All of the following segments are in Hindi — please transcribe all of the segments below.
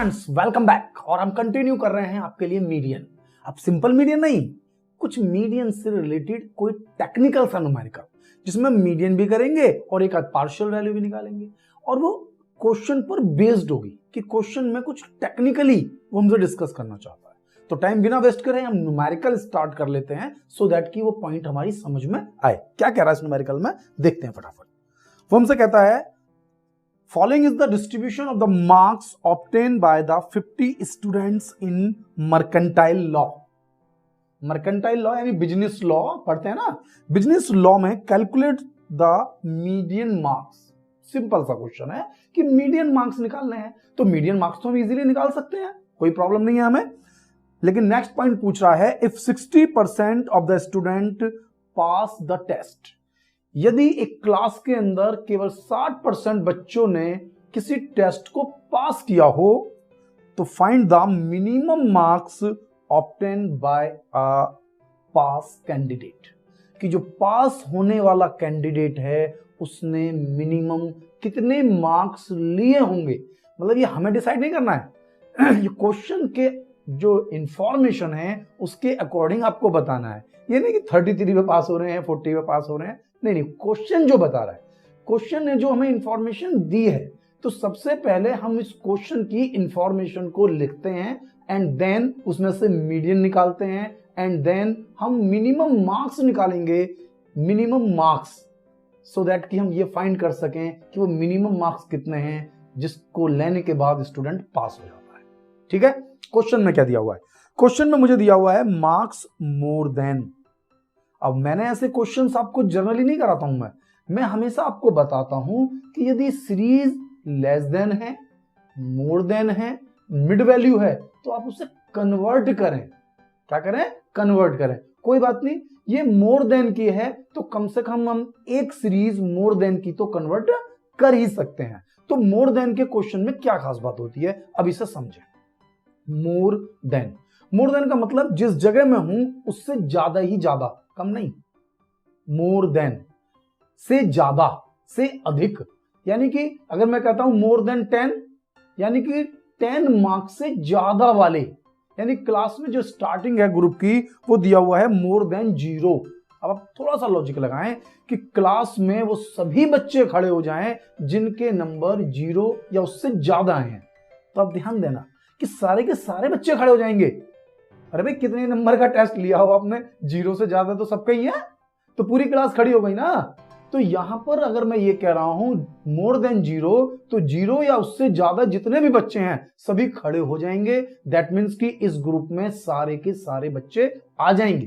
Students, welcome back. और हम कंटिन्यू कर रहे हैं आपके लिए मीडियन। अब सिंपल मीडियन नहीं, कुछ मीडियन से रिलेटेड कोई टेक्निकल सा न्यूमेरिकल, जिसमें मीडियन भी करेंगे और एक पार्शियल वैल्यू भी निकालेंगे। और वो क्वेश्चन पर बेस्ड होगी कि क्वेश्चन में कुछ टेक्निकली वो हमसे डिस्कस करना चाहता है। तो टाइम बिना वेस्ट करें हम न्यूमेरिकल स्टार्ट कर लेते हैं, सो दैट कि वो पॉइंट हमारी समझ में आए। क्या कह रहा है इस न्यूमेरिकल में, देखते हैं फटाफट। वो हमसे कहता है Following is the distribution of the marks obtained by the 50 students in mercantile law। Mercantile law यानी बिजनेस लॉ पढ़ते हैं ना। बिजनेस लॉ में calculate the median marks. Simple सा क्वेश्चन है कि मीडियन मार्क्स निकालने हैं, तो मीडियन मार्क्स तो हम इजीली निकाल सकते हैं, कोई प्रॉब्लम नहीं है हमें। लेकिन नेक्स्ट पॉइंट पूछ रहा है, if 60% of the student pass the test. यदि एक क्लास के अंदर केवल 60% बच्चों ने किसी टेस्ट को पास किया हो, तो find the minimum marks obtain bye a pass candidate. कि जो पास होने वाला कैंडिडेट है उसने मिनिमम कितने मार्क्स लिए होंगे। मतलब ये हमें डिसाइड नहीं करना है, ये क्वेश्चन के जो इंफॉर्मेशन है उसके अकॉर्डिंग आपको बताना है। ये नहीं कि 33 पे पास हो रहे हैं, 40 पे पास हो रहे हैं, नहीं, क्वेश्चन जो बता रहा है, क्वेश्चन ने जो हमें इंफॉर्मेशन दी है, तो सबसे पहले हम इस क्वेश्चन की इंफॉर्मेशन को लिखते हैं एंड देन उसमें से मीडियन निकालते हैं एंड देन हम मिनिमम मार्क्स निकालेंगे, मिनिमम मार्क्स, सो दैट कि हम ये फाइंड कर सकें कि वो मिनिमम मार्क्स कितने हैं जिसको लेने के बाद स्टूडेंट पास हो जाता है। ठीक है, क्वेश्चन में क्या दिया हुआ है? क्वेश्चन में मुझे दिया हुआ है मार्क्स मोर देन। अब मैंने ऐसे क्वेश्चंस आपको जनरली नहीं कराता हूं, मैं हमेशा आपको बताता हूं कि यदि सीरीज लेस देन है, मोर देन है, मिड वैल्यू है, तो आप उसे कन्वर्ट करें। क्या करें? कन्वर्ट करें। कोई बात नहीं, ये मोर देन की है तो कम से कम हम एक सीरीज मोर देन की तो कन्वर्ट कर ही सकते हैं। तो मोर देन के क्वेश्चन में क्या खास बात होती है, अब इसे समझें। मोर देन, मोर देन का मतलब जिस जगह में हूं उससे ज्यादा ही ज्यादा, कम नहीं। मोर देन से ज्यादा, से अधिक। यानी कि अगर मैं कहता हूं मोर देन 10, यानी कि 10 मार्क्स से ज्यादा वाले, यानी क्लास में जो स्टार्टिंग है ग्रुप की वो दिया हुआ है मोर देन 0। अब आप थोड़ा सा लॉजिक लगाएं कि क्लास में वो सभी बच्चे खड़े हो जाएं जिनके नंबर 0 या उससे ज्यादा हैं। तो आप ध्यान देना कि सारे के सारे बच्चे खड़े हो जाएंगे। अरे भाई, कितने नंबर का टेस्ट लिया हो आपने, 0 से ज्यादा तो सबका ही है, तो पूरी क्लास खड़ी हो गई ना। तो यहां पर अगर मैं ये कह रहा हूं मोर देन 0, तो 0 या उससे ज्यादा जितने भी बच्चे हैं सभी खड़े हो जाएंगे। दैट मीन्स कि इस ग्रुप में सारे के सारे बच्चे आ जाएंगे।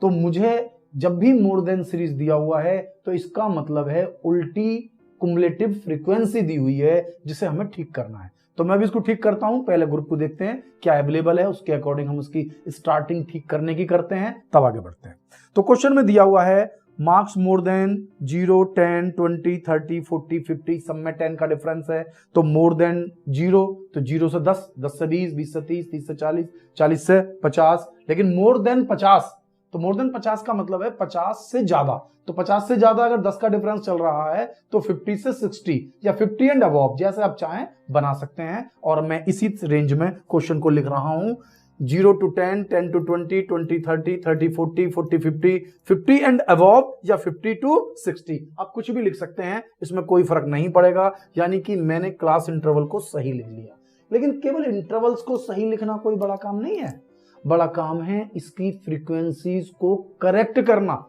तो मुझे जब भी मोर देन सीरीज दिया हुआ है तो इसका मतलब है उल्टी कुमुलेटिव फ्रीक्वेंसी दी हुई है जिसे हमें ठीक करना है। तो मैं भी इसको ठीक करता हूं। पहले ग्रुप को देखते हैं क्या अवेलेबल है, उसके अकॉर्डिंग हम उसकी स्टार्टिंग ठीक करने की करते हैं, तब आगे बढ़ते हैं। तो क्वेश्चन में दिया हुआ है मार्क्स मोर देन 0, 10, 20, 30, 40, 50, सब में 10 का डिफरेंस है। तो मोर देन 0, तो 0 से 10, 10 से 20, 20 से 30, 30 से 40, 40 से 50। लेकिन मोर देन 50, तो मोर देन 50 का मतलब है 50 से ज्यादा। तो 50 से ज्यादा अगर 10 का डिफरेंस चल रहा है तो 50 से 60 या 50 एंड अबव, जैसे आप चाहें बना सकते हैं। और मैं इसी रेंज में क्वेश्चन को लिख रहा हूं, 0 to 10, 10 to 20, 20, 30, 30, 40, 40, 50, 50 एंड अबव या 50 to 60। आप कुछ भी लिख सकते हैं, इसमें कोई फर्क नहीं पड़ेगा। यानी कि मैंने क्लास इंटरवल को सही लिख लिया। लेकिन केवल इंटरवल्स को सही लिखना कोई बड़ा काम नहीं है, बड़ा काम है इसकी फ्रीक्वेंसीज को करेक्ट करना।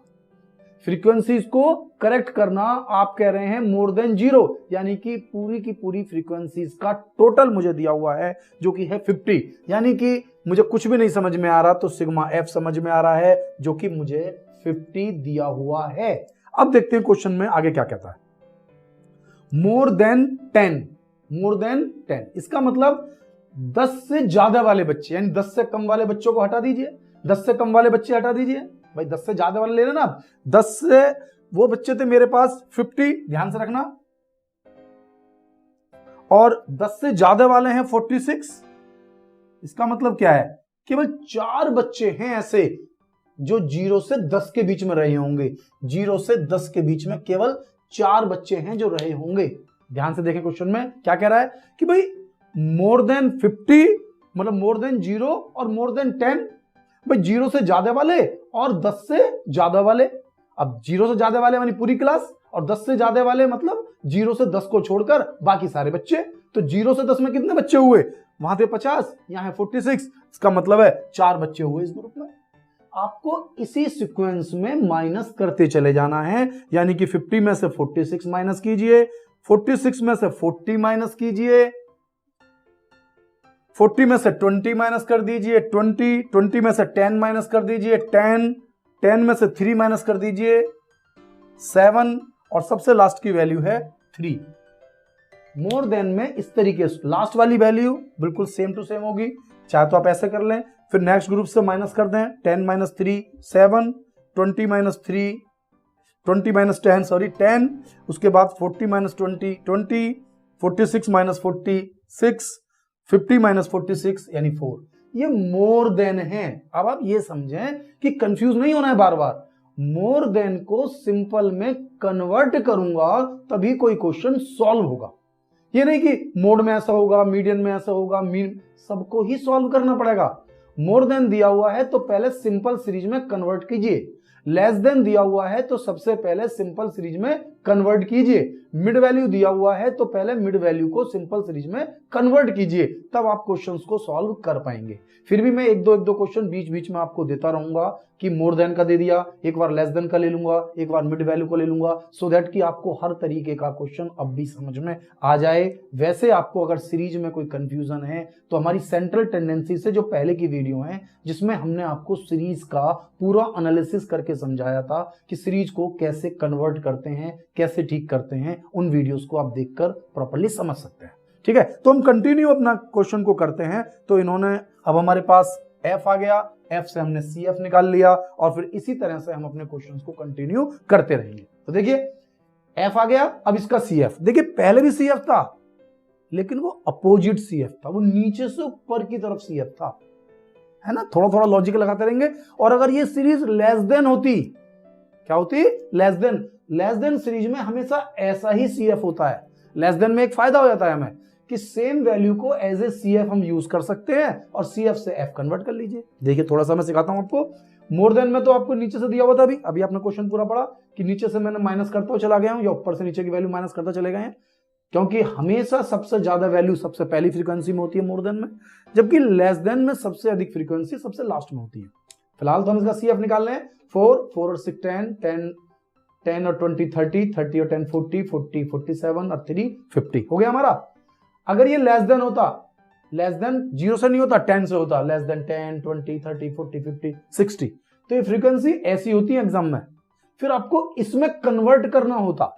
फ्रीक्वेंसीज को करेक्ट करना, आप कह रहे हैं मोर देन 0, यानी कि पूरी की पूरी फ्रीक्वेंसीज का टोटल मुझे दिया हुआ है जो कि है 50। यानी कि मुझे कुछ भी नहीं समझ में आ रहा तो सिग्मा एफ समझ में आ रहा है जो कि मुझे 50 दिया हुआ है। अब देखते हैं क्वेश्चन में आगे क्या कहता है। मोर देन 10, मोर देन 10, इसका मतलब 10 से ज्यादा वाले बच्चे, यानी 10 से कम वाले बच्चों को हटा दीजिए, 10 से कम वाले बच्चे हटा दीजिए। भाई 10 से ज्यादा वाले ले लेना। 10 से वो बच्चे थे मेरे पास 50, ध्यान से रखना, और 10 से ज्यादा वाले हैं 46। इसका मतलब क्या है? केवल 4 बच्चे हैं ऐसे जो 0 से 10 के बीच में रहे होंगे। 0 से 10 के बीच में केवल 4 बच्चे हैं जो रहे होंगे। ध्यान से देखें क्वेश्चन में क्या कह रहा है कि भाई मोर देन 50 मतलब मोर देन 0 और मोर देन 10। भाई 0 से ज्यादा वाले और 10 से ज्यादा वाले। अब 0 से ज्यादा वाले यानी पूरी क्लास, और 10 से ज्यादा वाले मतलब 0 से 10 को छोड़कर बाकी सारे बच्चे। तो 0 से 10 में कितने बच्चे हुए? वहां थे 50, यहां है 46। इसका मतलब है 4 बच्चे हुए इस ग्रुप में। आपको इसी सीक्वेंस में माइनस करते चले जाना है, यानी कि 50 में से 46 माइनस कीजिए, 46 में से 40 माइनस कीजिए, 40 में से 20 माइनस कर दीजिए, 20 में से 10 माइनस कर दीजिए, 10 में से 3 माइनस कर दीजिए, 7, और सबसे लास्ट की वैल्यू है 3। मोर देन में इस तरीके से लास्ट वाली वैल्यू बिल्कुल सेम टू सेम होगी, चाहे तो आप ऐसे कर लें, फिर नेक्स्ट ग्रुप से माइनस कर दें, 10 माइनस 3 7, 20 माइनस 3 20 माइनस 10 सॉरी 10, उसके बाद 40 माइनस 20 20, 46 माइनस 46, 50 माइनस 46 यानी 4। ये मोर देन है। अब आप ये समझें कि कंफ्यूज नहीं होना है बार बार। मोर देन को सिंपल में कन्वर्ट करूंगा तभी कोई क्वेश्चन सॉल्व होगा। ये नहीं कि मोड में ऐसा होगा, मीडियन में ऐसा होगा, सबको ही सॉल्व करना पड़ेगा। मोर देन दिया हुआ है तो पहले सिंपल सीरीज में कन्वर्ट कीजिए, लेस देन दिया हुआ है तो सबसे पहले सिंपल सीरीज में कन्वर्ट कीजिए, मिड वैल्यू दिया हुआ है तो पहले मिड वैल्यू को सिंपल सीरीज में कन्वर्ट कीजिए, तब आप क्वेश्चंस को सॉल्व कर पाएंगे। फिर भी मैं एक दो क्वेश्चन बीच बीच में आपको देता रहूंगा कि मोर देन का दे दिया, एक बार लेस देन का ले लूंगा, एक बार मिड वैल्यू को ले लूंगा, सो दैट कि आपको हर तरीके का क्वेश्चन अब भी समझ में आ जाए। वैसे आपको अगर सीरीज में कोई कंफ्यूजन है तो हमारी सेंट्रल टेंडेंसी से जो पहले की वीडियो है जिसमें हमने आपको सीरीज का पूरा एनालिसिस करके समझाया था कि सीरीज को कैसे कन्वर्ट करते हैं, कैसे ठीक करते हैं, उन वीडियोस को आप देखकर प्रॉपर्ली समझ सकते हैं। ठीक है, तो हम कंटिन्यू अपना क्वेश्चन को करते हैं। तो इन्होंने अब हमारे पास f आ गया, f से हमने CF निकाल लिया और फिर इसी तरह से हम अपने क्वेश्चंस को कंटिन्यू करते रहेंगे। तो देखिए f आ गया, अब इसका CF। देखिए पहले भी CF था लेकिन वो अपोजिट CF था, वो नीचे से ऊपर की तरफ CF था, है ना। थोड़ा थोड़ा लॉजिक लगाते रहेंगे। और अगर ये सीरीज लेस देन होती, क्या होती? लेस देन सीरीज में हमेशा ऐसा ही CF होता है। लेस देन में एक फायदा हो जाता है हमें कि सेम वैल्यू को एज ए CF हम यूज कर सकते हैं और CF से F कन्वर्ट कर लीजिए। देखिए थोड़ा सा मैं सिखाता हूं आपको। मोर देन में तो आपको नीचे से दिया हुआ था, अभी आपने क्वेश्चन पूरा पढ़ा कि नीचे से मैंने माइनस करता हुआ चला गया हूं या ऊपर से नीचे की वैल्यू माइनस करता चले गए हैं, क्योंकि हमेशा सबसे ज्यादा वैल्यू सबसे पहली फ्रीक्वेंसी में होती है मोर देन में, जबकि लेस देन में सबसे अधिक फ्रीक्वेंसी सबसे लास्ट में होती है। फिलहाल तो हम इसका CF निकाल रहे हैं। 4 और 6 10 और 20 30 और 10 40 47 और 3 50 हो गया हमारा। अगर ये लेस देन होता, लेस देन 0 से नहीं होता, 10 से होता, लेस देन 10 20 30 40 50 60, तो ये फ्रीक्वेंसी ऐसी होती है एग्जाम में। फिर आपको इसमें कन्वर्ट करना होता।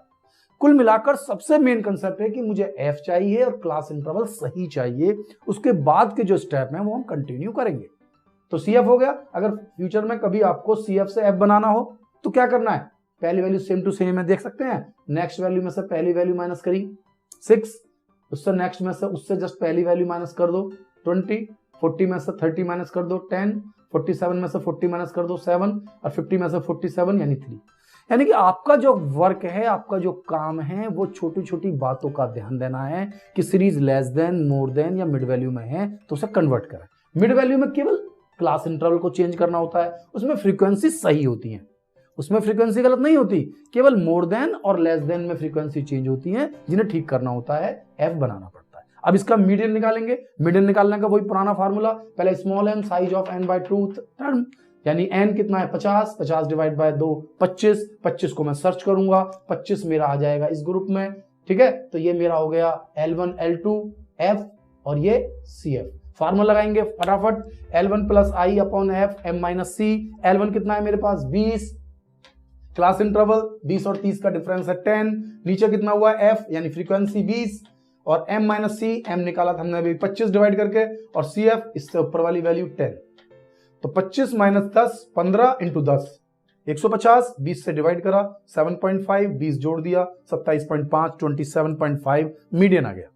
कुल मिलाकर सबसे मेन कंसेप्ट है कि मुझे F चाहिए और क्लास इंटरवल सही चाहिए। उसके बाद के जो स्टेप हैं वो हम कंटिन्यू करेंगे। तो CF हो गया। अगर फ्यूचर में कभी आपको CF से F बनाना हो तो क्या करना है? पहली वैल्यू सेम टू सेम है, देख सकते हैं। नेक्स्ट वैल्यू में से पहली वैल्यू माइनस करी 6, उससे नेक्स्ट में से उससे जस्ट पहली वैल्यू माइनस कर दो 20, 40 में से 30 माइनस कर दो 10, 47 में से 40 माइनस कर दो 7 और 50 में से 47 यानी 3। यानी कि आपका जो वर्क है, आपका जो काम है, वो छोटी छोटी बातों का ध्यान देना है कि series less than, more than या मिड वैल्यू में है तो उसे कन्वर्ट करें। मिड वैल्यू में केवल क्लास इंटरवल को चेंज करना होता है, उसमें फ्रीक्वेंसी सही होती है, उसमें फ्रीक्वेंसी गलत नहीं होती। केवल मोर देन और लेस देन में फ्रीक्वेंसी चेंज होती है, जिन्हें ठीक करना होता है, F बनाना पड़ता है। अब इसका मीडियन निकालेंगे। मीडियन निकालने का वही पुराना फार्मूला, पहले small m size of n/2 term, यानी n कितना है 50, 50 डिवाइड बाय 2 25, 25 को मैं सर्च करूंगा, 25 मेरा आ जाएगा इस ग्रुप में। ठीक है, तो ये मेरा हो गया L1 L2 F और ये CF। फार्मूला लगाएंगे फटाफट, L1 plus I upon F m minus C। L1 कितना है मेरे पास 20, क्लास इंटरवल 20 और 30 का डिफरेंस है 10, नीचे कितना हुआ F यानी फ्रीक्वेंसी 20 और m माइनस C, m निकाला था हमने अभी 25 डिवाइड करके, और CF इससे ऊपर वाली वैल्यू 10। तो 25 माइनस 10 15 इंटू 10 150, 20 से डिवाइड करा 7.5, 20 जोड़ दिया 27.5, 27.5 मीडियन आ गया।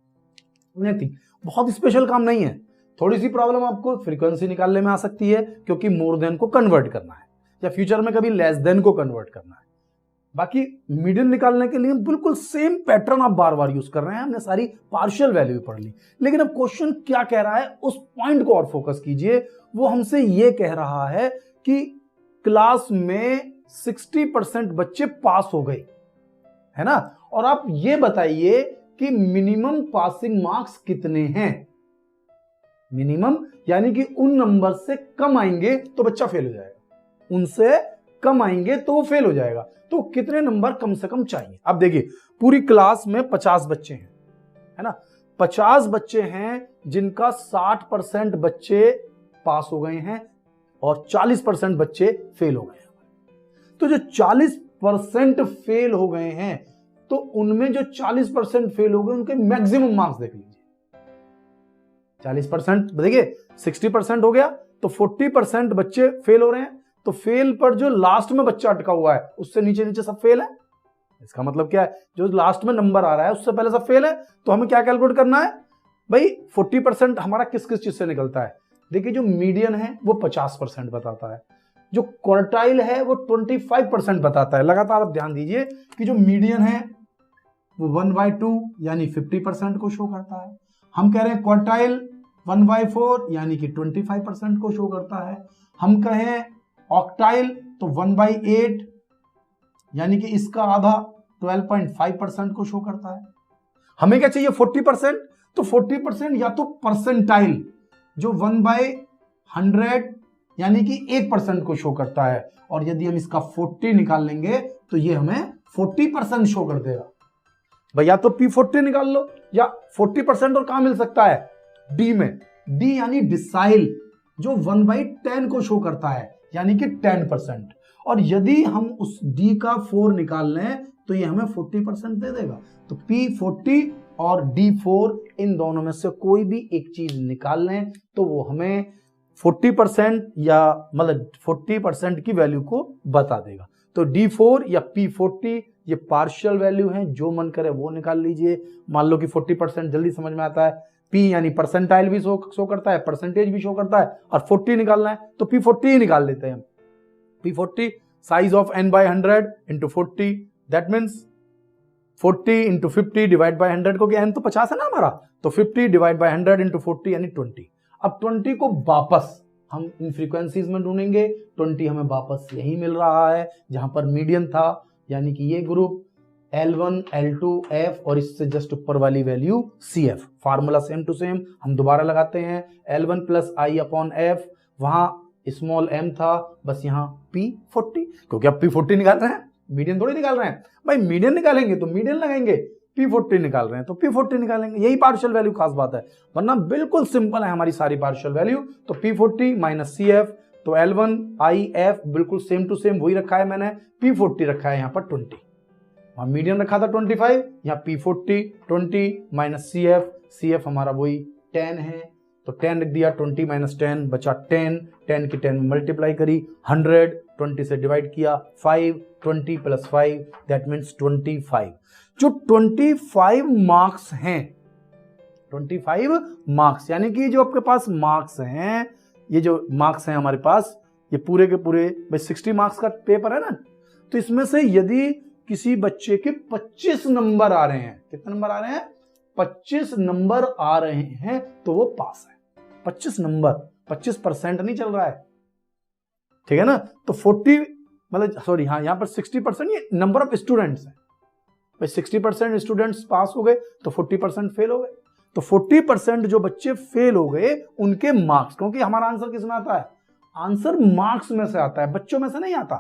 नहीं, बहुत स्पेशल काम नहीं है। थोड़ी सी प्रॉब्लम आपको फ्रीक्वेंसी निकालने में आ सकती है क्योंकि मोर देन को कन्वर्ट करना है या फ्यूचर में कभी लेस देन को कन्वर्ट करना है। बाकी मीडियन निकालने के लिए बिल्कुल सेम पैटर्न आप बार बार यूज कर रहे हैं, हमने सारी पार्शियल वैल्यू पढ़ ली। लेकिन अब क्वेश्चन क्या कह रहा है उस पॉइंट को और फोकस कीजिए। वो हमसे ये कह रहा है कि क्लास में 60% बच्चे पास हो गए, है ना, और आप ये बताइए कि मिनिमम पासिंग मार्क्स कितने हैं। मिनिमम यानी कि उन नंबर से कम आएंगे तो बच्चा फेल हो जाएगा, उनसे कम आएंगे तो वो फेल हो जाएगा। तो कितने नंबर कम से कम चाहिए। अब देखिए पूरी क्लास में 50 बच्चे हैं, है ना, 50 बच्चे हैं जिनका 60% बच्चे पास हो गए हैं और 40% बच्चे फेल हो गए हैं। तो जो 40% फेल हो गए हैं, तो उनमें जो 40% फेल हो गए उनके मैक्सिमम मार्क्स देख लीजिए। 40% देखिए 60% हो गया तो 40% बच्चे फेल हो रहे हैं। तो फेल पर जो लास्ट में बच्चा अटका हुआ है उससे नीचे नीचे सब फेल है। इसका मतलब क्या है, जो लास्ट में नंबर आ रहा है उससे पहले सब फेल है। तो हमें क्या कैलकुलेट करना है भाई, 40% हमारा किस किस चीज से निकलता है। देखिए जो मीडियन है वो 50% बताता है, जो क्वार्टाइल है वो 25% बताता है। लगातार आप ध्यान दीजिए कि जो मीडियन है वो 1/2 यानी 50% को शो करता है। हम कह रहे हैं क्वार्टाइल 1/4 यानी कि 25% को शो करता है। हम कहें ऑक्टाइल तो 1/8 यानी कि इसका आधा 12.5% को शो करता है। हमें क्या चाहिए 40%, तो 40% या तो परसेंटाइल जो 1/100 यानी कि 1% को शो करता है, और यदि हम इसका 40 निकाल लेंगे तो ये हमें 40% शो कर देगा। भाई या तो P40 निकाल लो या 40% और कहां मिल सकता है, D में। D यानी डिसाइल जो 1/10 को शो करता है यानी कि 10%, और यदि हम उस D का 4 निकाल लें तो ये हमें 40% दे देगा। तो P40 और D4 इन दोनों में से कोई भी एक चीज निकाल लें तो वो हमें 40% या मतलब 40% की वैल्यू को बता देगा। तो D4 या P40 ये पार्शियल वैल्यू हैं, जो मन करे वो निकाल लीजिए। मान लो कि 40% जल्दी समझ में आता है, P यानी परसेंटाइल भी शो करता है, परसेंटेज भी शो करता है, और 40 निकालना है तो P40 ही निकाल लेते हैं। P40 size of n/100 into 40, that means 40 into 50 divide by 100, को n तो 50 है ना हमारा, तो 50 डिवाइड बाई 100 इंटू 40 यानी 20। अब 20 को वापस हम इन फ्रीक्वेंसीज में ढूंढेंगे। 20 हमें वापस यही मिल रहा है जहां पर मीडियन था, यानी कि ये ग्रुप L1 L2 F और इससे जस्ट ऊपर वाली value CF। Formula same to same हम दोबारा लगाते हैं, L1 प्लस I/F, वहां स्मॉल m था, बस यहाँ P40, क्योंकि अब P40 निकाल रहे हैं, मीडियन थोड़ी निकाल रहे हैं। भाई मीडियन निकालेंगे तो मीडियन लगाएंगे, P40 निकाल रहे हैं तो P40 निकालेंगे। यही पार्शियल वैल्यू खास बात है, वरना बिल्कुल सिंपल है हमारी सारी पार्शियल वैल्यू। तो P40 माइनस CF, तो L1 IF बिल्कुल सेम टू सेम वही रखा है मैंने, P40 रखा है यहाँ पर 20, वहां मीडियन रखा था 25, यहाँ P40 20 माइनस CF हमारा वही 10 है, तो 10 लिख दिया, 20 माइनस 10 बचा 10, 10 की 10 में मल्टीप्लाई करी, 100 20 से डिवाइड किया, 5 20 प्लस 5 दैट मीन्स 25। जो 25 मार्क्स हैं, 25 मार्क्स यानी कि जो आपके पास मार्क्स हैं, ये जो मार्क्स हैं हमारे पास, ये पूरे के पूरे, भाई 60 मार्क्स का पेपर है ना, तो इसमें से यदि किसी बच्चे के 25 नंबर आ रहे हैं, कितने नंबर आ रहे हैं, 25 नंबर आ रहे हैं, तो वो पास है। 25 नंबर, 25% नहीं चल रहा है, ठीक है ना। तो 40 मतलब सॉरी, हाँ यहाँ पर 60% ये नंबर ऑफ स्टूडेंट्स हैं। भाई 60% स्टूडेंट्स पास हो गए तो 40% फेल हो गए, तो 40% जो बच्चे फेल हो गए उनके मार्क्स, क्योंकि हमारा आंसर किस में आता है, आंसर मार्क्स में से आता है, बच्चों में से नहीं आता।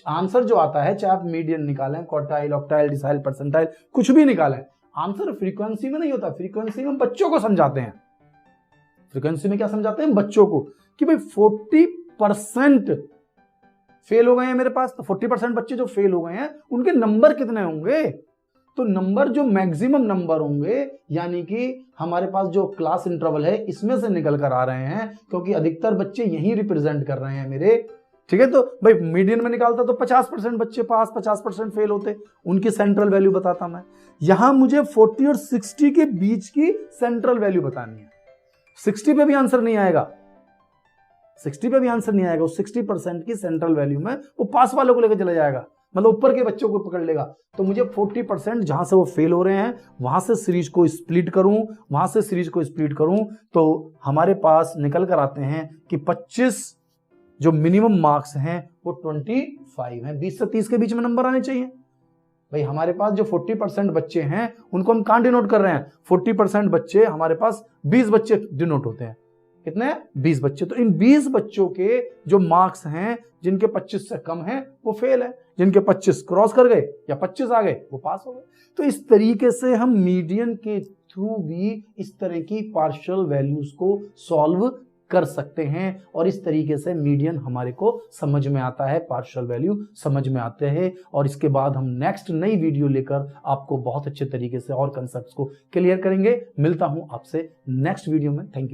आंसर जो आता है, चाहे आप मीडियन निकालें, क्वार्टाइल, ऑक्टाइल, डिसाइल, परसेंटाइल, कुछ भी निकालें, आंसर फ्रीक्वेंसी में नहीं होता। फ्रीक्वेंसी में बच्चों को समझाते हैं, फ्रीक्वेंसी में क्या समझाते हैं, बच्चों को, कि भाई 40% फेल हो गए हैं मेरे पास, तो 40% बच्चे जो फेल हो गए हैं उनके नंबर कितने होंगे, तो नंबर जो मैक्सिमम नंबर होंगे, यानी कि हमारे पास जो क्लास इंटरवल है इसमें से निकल कर आ रहे हैं, क्योंकि अधिकतर बच्चे यही रिप्रेजेंट कर रहे हैं मेरे, ठीक है। तो भाई मीडियन में निकालता तो 50% बच्चे पास, 50% फेल होते, उनकी सेंट्रल वैल्यू बताता मैं। यहां मुझे 40 और 60 के बीच की सेंट्रल वैल्यू बतानी है। 60 पे भी आंसर नहीं आएगा, 60 पे भी आंसर नहीं आएगा, उस 60% की सेंट्रल वैल्यू में वो पास वालों को लेकर चला जाएगा, मतलब ऊपर के बच्चों को पकड़ लेगा। तो मुझे 40% जहां से वो फेल हो रहे हैं वहां से सीरीज को स्प्लिट करूं, वहां से सीरीज को स्प्लिट करूं, तो हमारे पास निकल कर आते हैं कि 25 जो मिनिमम मार्क्स हैं वो 25 हैं। 20 से 30 के बीच में नंबर आने चाहिए भाई। हमारे पास जो 40% बच्चे हैं उनको हम कहां डिनोट कर रहे हैं? 40% बच्चे हमारे पास 20 बच्चे डिनोट होते हैं। कितने? 20 बच्चे। तो इन 20 बच्चों के जो मार्क्स हैं, जिनके 25 से कम हैं वो फेल है, जिनके 25 क्रॉस कर गए या 25 आ गए वो पास हो गए। तो इस तरीके से हम मीडियन के थ्रू भी इस तरह की पार्शियल वैल्यूज को सॉल्व कर सकते हैं, और इस तरीके से मीडियन हमारे को समझ में आता है, पार्शियल वैल्यू समझ में आते हैं। और इसके बाद हम नेक्स्ट नई वीडियो लेकर आपको बहुत अच्छे तरीके से और कंसेप्ट्स को क्लियर करेंगे। मिलता हूं आपसे नेक्स्ट वीडियो में। Thank you.